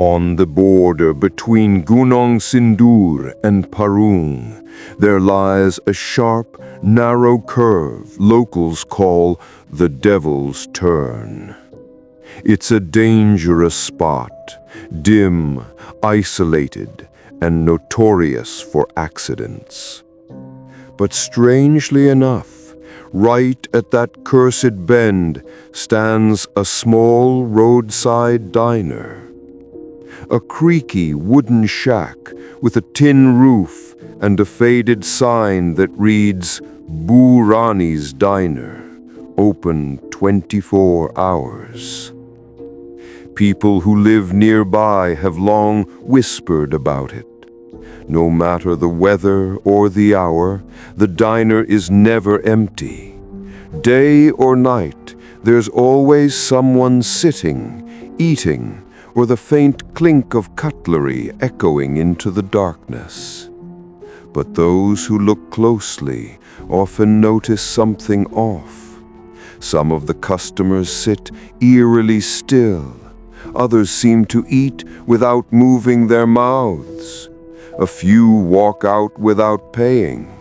On the border between Gunung Sindur and Parung, there lies a sharp, narrow curve locals call the Devil's Turn. It's a dangerous spot, dim, isolated, and notorious for accidents. But strangely enough, right at that cursed bend stands a small roadside diner. A creaky wooden shack with a tin roof and a faded sign that reads Bu Rani's Diner, open 24 hours. People who live nearby have long whispered about it. No matter the weather or the hour, the diner is never empty. Day or night, there's always someone sitting, eating, or the faint clink of cutlery echoing into the darkness. But those who look closely often notice something off. Some of the customers sit eerily still. Others seem to eat without moving their mouths. A few walk out without paying.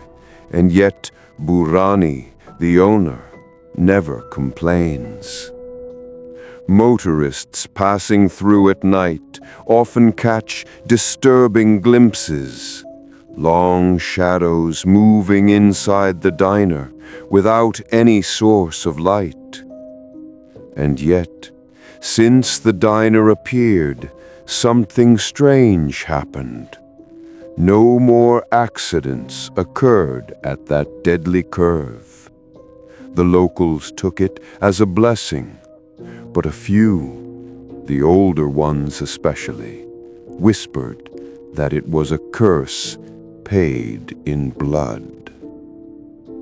And yet Burani, the owner, never complains. Motorists passing through at night often catch disturbing glimpses. Long shadows moving inside the diner without any source of light. And yet, since the diner appeared, something strange happened. No more accidents occurred at that deadly curve. The locals took it as a blessing, but a few, the older ones especially, whispered that it was a curse paid in blood.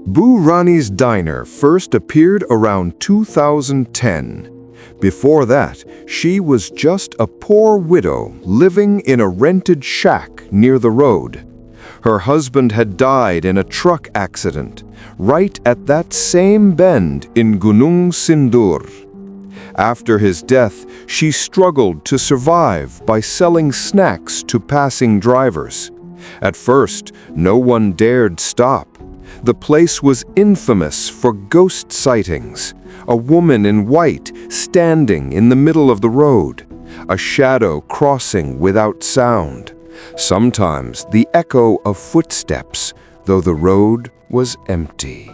Bu Rani's Diner first appeared around 2010. Before that, she was just a poor widow living in a rented shack near the road. Her husband had died in a truck accident, right at that same bend in Gunung Sindur. After his death, she struggled to survive by selling snacks to passing drivers. At first, no one dared stop. The place was infamous for ghost sightings. A woman in white standing in the middle of the road, a shadow crossing without sound. Sometimes the echo of footsteps, though the road was empty.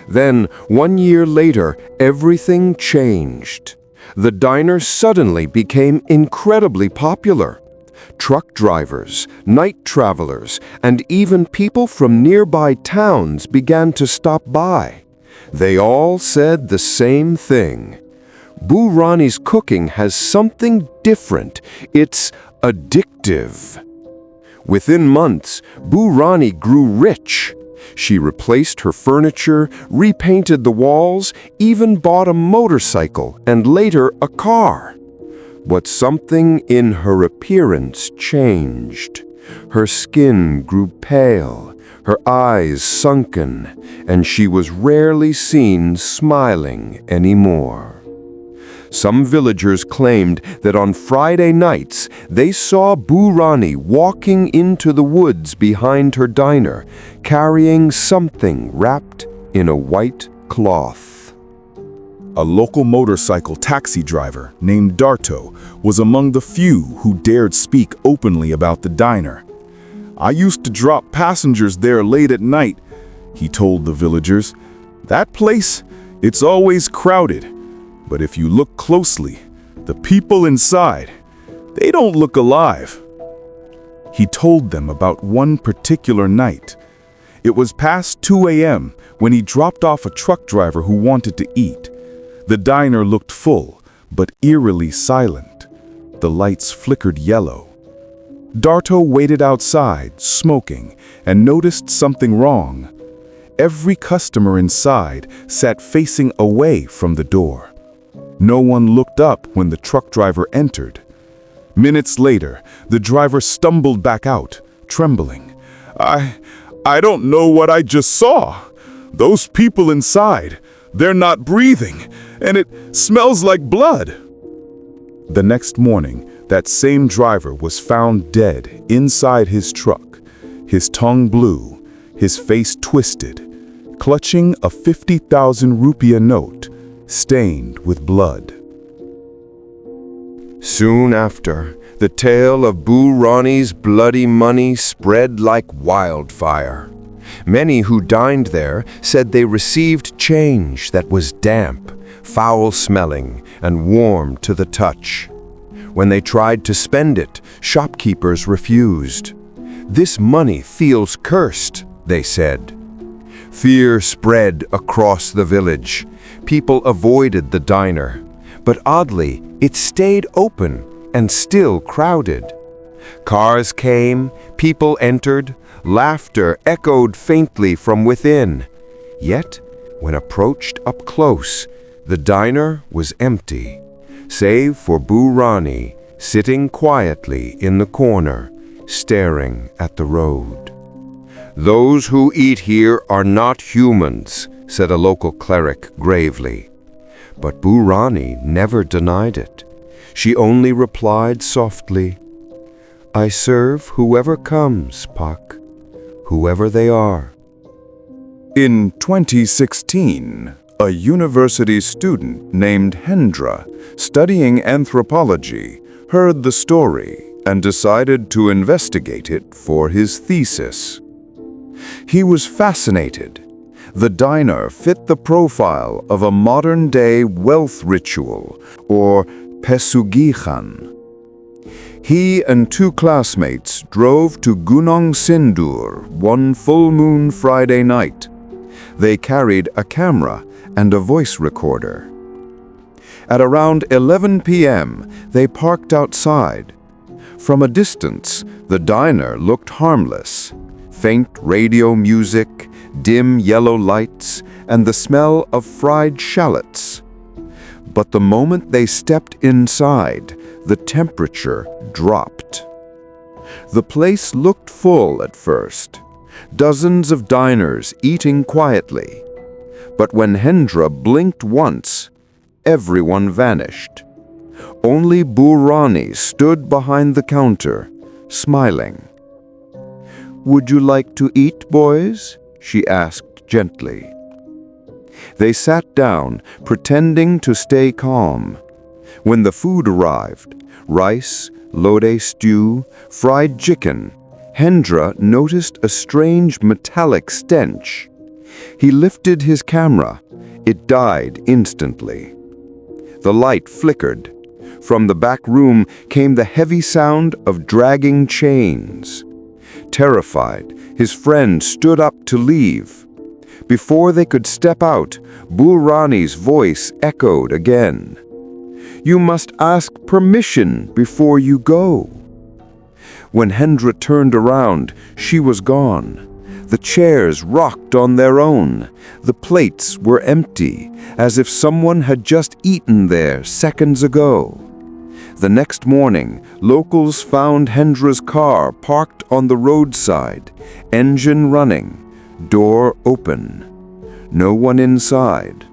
Then, 1 year later, everything changed. The diner suddenly became incredibly popular. Truck drivers, night travelers, and even people from nearby towns began to stop by. They all said the same thing. Bu Rani's cooking has something different. It's addictive. Within months, Bu Rani grew rich. She replaced her furniture, repainted the walls, even bought a motorcycle and later a car. But something in her appearance changed. Her skin grew pale, her eyes sunken, and she was rarely seen smiling anymore. Some villagers claimed that on Friday nights they saw Bu Rani walking into the woods behind her diner, carrying something wrapped in a white cloth. A local motorcycle taxi driver named Darto was among the few who dared speak openly about the diner. "I used to drop passengers there late at night," he told the villagers. "That place, it's always crowded. But if you look closely, the people inside, they don't look alive." He told them about one particular night. It was past 2 a.m. when he dropped off a truck driver who wanted to eat. The diner looked full, but eerily silent. The lights flickered yellow. Darto waited outside, smoking, and noticed something wrong. Every customer inside sat facing away from the door. No one looked up when the truck driver entered. Minutes later, the driver stumbled back out, trembling. I don't know what I just saw. Those people inside, they're not breathing, and it smells like blood." The next morning, That same driver was found dead inside his truck, his tongue blue, his face twisted, clutching a 50,000 rupiah note stained with blood. Soon after, the tale of Bu Rani's bloody money spread like wildfire. Many who dined there said they received change that was damp, foul-smelling, and warm to the touch. When they tried to spend it, shopkeepers refused. "This money feels cursed," they said. Fear spread across the village. People avoided the diner, but oddly, it stayed open and still crowded. Cars came, people entered, laughter echoed faintly from within. Yet, when approached up close, the diner was empty, save for Bu Rani sitting quietly in the corner, staring at the road. "Those who eat here are not humans," said a local cleric gravely. But Bu Rani never denied it. She only replied softly, "I serve whoever comes, Pak, whoever they are." In 2016, a university student named Hendra, studying anthropology, heard the story and decided to investigate it for his thesis. He was fascinated. The diner fit the profile of a modern-day wealth ritual, or pesugihan. He and two classmates drove to Gunung Sindur one full moon Friday night. They carried a camera and a voice recorder. At around 11 p.m., they parked outside. From a distance, the diner looked harmless. Faint radio music, dim yellow lights, and the smell of fried shallots. But the moment they stepped inside, the temperature dropped. The place looked full at first, dozens of diners eating quietly. But when Hendra blinked once, everyone vanished. Only Bu Rani stood behind the counter, smiling. "Would you like to eat, boys?" she asked gently. They sat down, pretending to stay calm. When the food arrived, rice, lode stew, fried chicken, Hendra noticed a strange metallic stench. He lifted his camera. It died instantly. The light flickered. From the back room came the heavy sound of dragging chains. Terrified, his friend stood up to leave. Before they could step out, Bu Rani's voice echoed again. "You must ask permission before you go." When Hendra turned around, she was gone. The chairs rocked on their own. The plates were empty, as if someone had just eaten there seconds ago. The next morning, locals found Hendra's car parked on the roadside, engine running, door open. No one inside,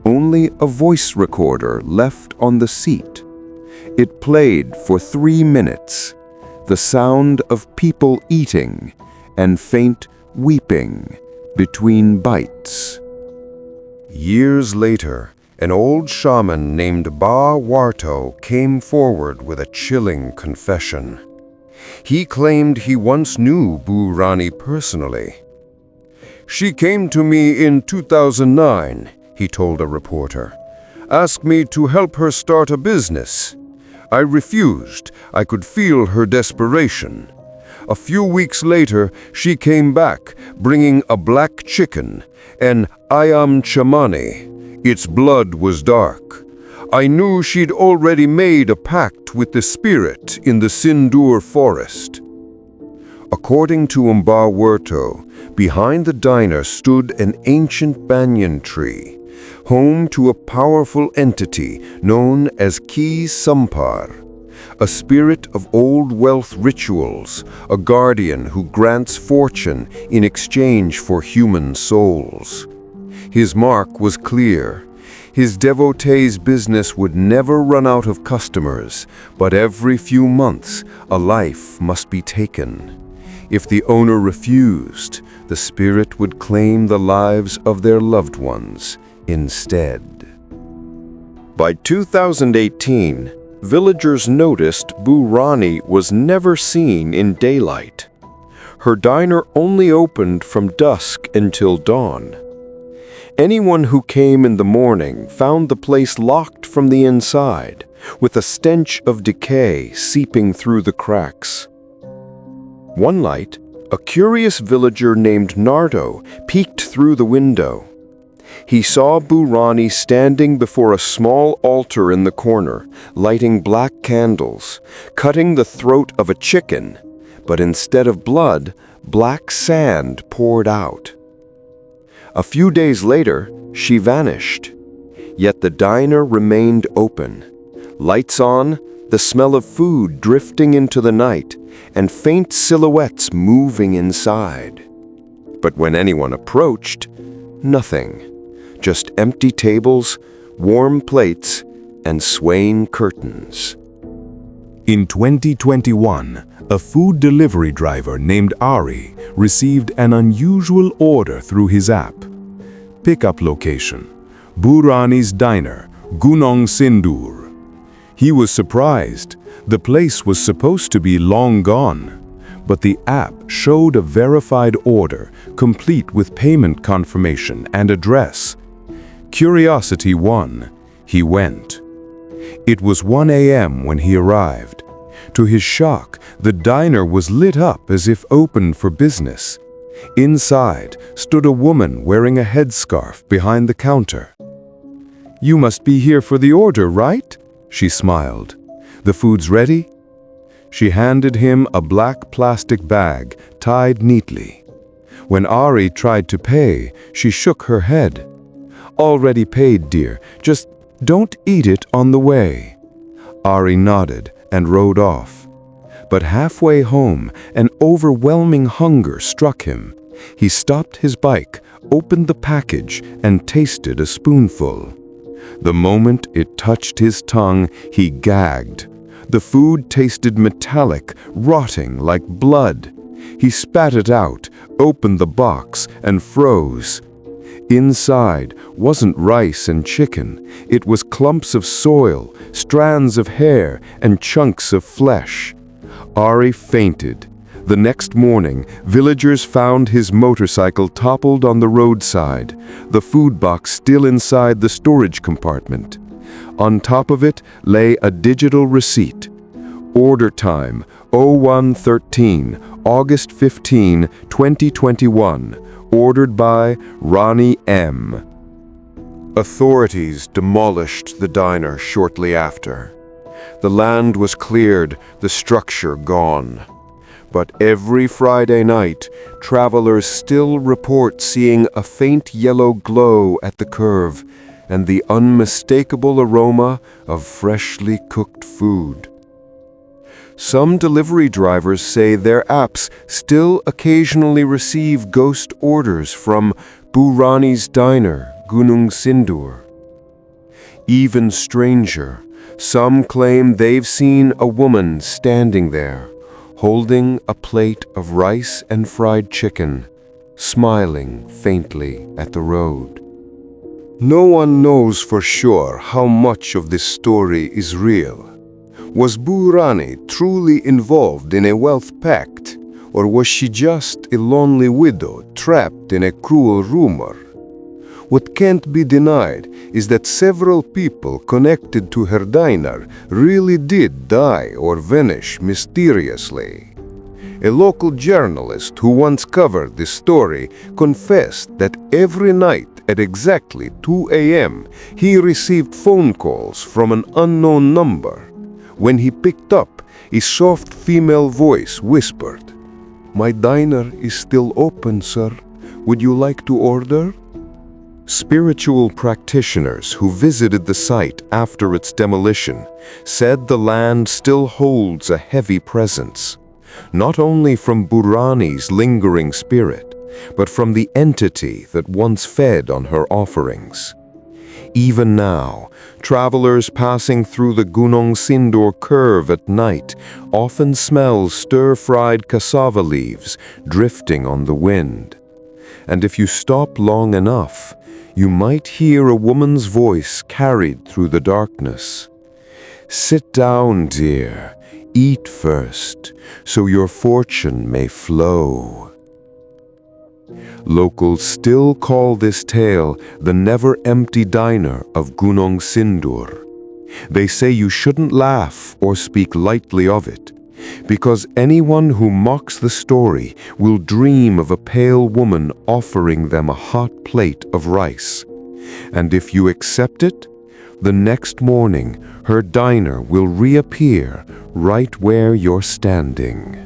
only a voice recorder left on the seat. It played for 3 minutes, the sound of people eating and faint weeping between bites. Years later, an old shaman named Ba Warto came forward with a chilling confession. He claimed he once knew Bu Rani personally. "She came to me in 2009, he told a reporter. "Asked me to help her start a business. I refused. I could feel her desperation. A few weeks later, she came back, bringing a black chicken, an ayam chamani. Its blood was dark. I knew she'd already made a pact with the spirit in the Sindur forest." According to Mba Werto, behind the diner stood an ancient banyan tree, home to a powerful entity known as Ki Sampar, a spirit of old wealth rituals, a guardian who grants fortune in exchange for human souls. His mark was clear. His devotees' business would never run out of customers, but every few months a life must be taken. If the owner refused, the spirit would claim the lives of their loved ones instead. By 2018, villagers noticed Bu Rani was never seen in daylight. Her diner only opened from dusk until dawn. Anyone who came in the morning found the place locked from the inside, with a stench of decay seeping through the cracks. One night, a curious villager named Nardo peeked through the window. He saw Bu Rani standing before a small altar in the corner, lighting black candles, cutting the throat of a chicken, but instead of blood, black sand poured out. A few days later, she vanished. Yet the diner remained open. Lights on, the smell of food drifting into the night, and faint silhouettes moving inside. But when anyone approached, nothing. Just empty tables, warm plates, and swaying curtains. In 2021, a food delivery driver named Ari received an unusual order through his app. Pickup location: Bu Rani's Diner, Gunung Sindur. He was surprised. The place was supposed to be long gone, but the app showed a verified order, complete with payment confirmation and address. Curiosity won. He went. It was 1 a.m. when he arrived. To his shock, the diner was lit up as if open for business. Inside stood a woman wearing a headscarf behind the counter. "You must be here for the order, right?" she smiled. "The food's ready?" She handed him a black plastic bag tied neatly. When Ari tried to pay, she shook her head. "Already paid, dear. Just don't eat it on the way." Ari nodded and rode off. But halfway home, an overwhelming hunger struck him. He stopped his bike, opened the package, and tasted a spoonful. The moment it touched his tongue, he gagged. The food tasted metallic, rotting like blood. He spat it out, opened the box, and froze. Inside wasn't rice and chicken. It was clumps of soil, strands of hair, and chunks of flesh. Ari fainted. The next morning, villagers found his motorcycle toppled on the roadside, the food box still inside the storage compartment. On top of it lay a digital receipt. Order time 0113, August 15, 2021. Ordered by Ronnie M. Authorities demolished the diner shortly after. The land was cleared, the structure gone. But every Friday night, travelers still report seeing a faint yellow glow at the curve and the unmistakable aroma of freshly cooked food. Some delivery drivers say their apps still occasionally receive ghost orders from Bu Rani's Diner, Gunung Sindur. Even stranger, some claim they've seen a woman standing there, holding a plate of rice and fried chicken, smiling faintly at the road. No one knows for sure how much of this story is real. Was Bu Rani truly involved in a wealth pact, or was she just a lonely widow trapped in a cruel rumor? What can't be denied is that several people connected to her diner really did die or vanish mysteriously. A local journalist who once covered this story confessed that every night at exactly 2 a.m. he received phone calls from an unknown number. When he picked up, a soft female voice whispered, "My diner is still open, sir. Would you like to order?" Spiritual practitioners who visited the site after its demolition said the land still holds a heavy presence, not only from Bu Rani's lingering spirit, but from the entity that once fed on her offerings. Even now, travelers passing through the Gunung Sindur curve at night often smell stir-fried cassava leaves drifting on the wind. And if you stop long enough, you might hear a woman's voice carried through the darkness. "Sit down, dear. Eat first, so your fortune may flow." Locals still call this tale the never-empty diner of Gunung Sindur. They say you shouldn't laugh or speak lightly of it, because anyone who mocks the story will dream of a pale woman offering them a hot plate of rice. And if you accept it, the next morning her diner will reappear right where you're standing.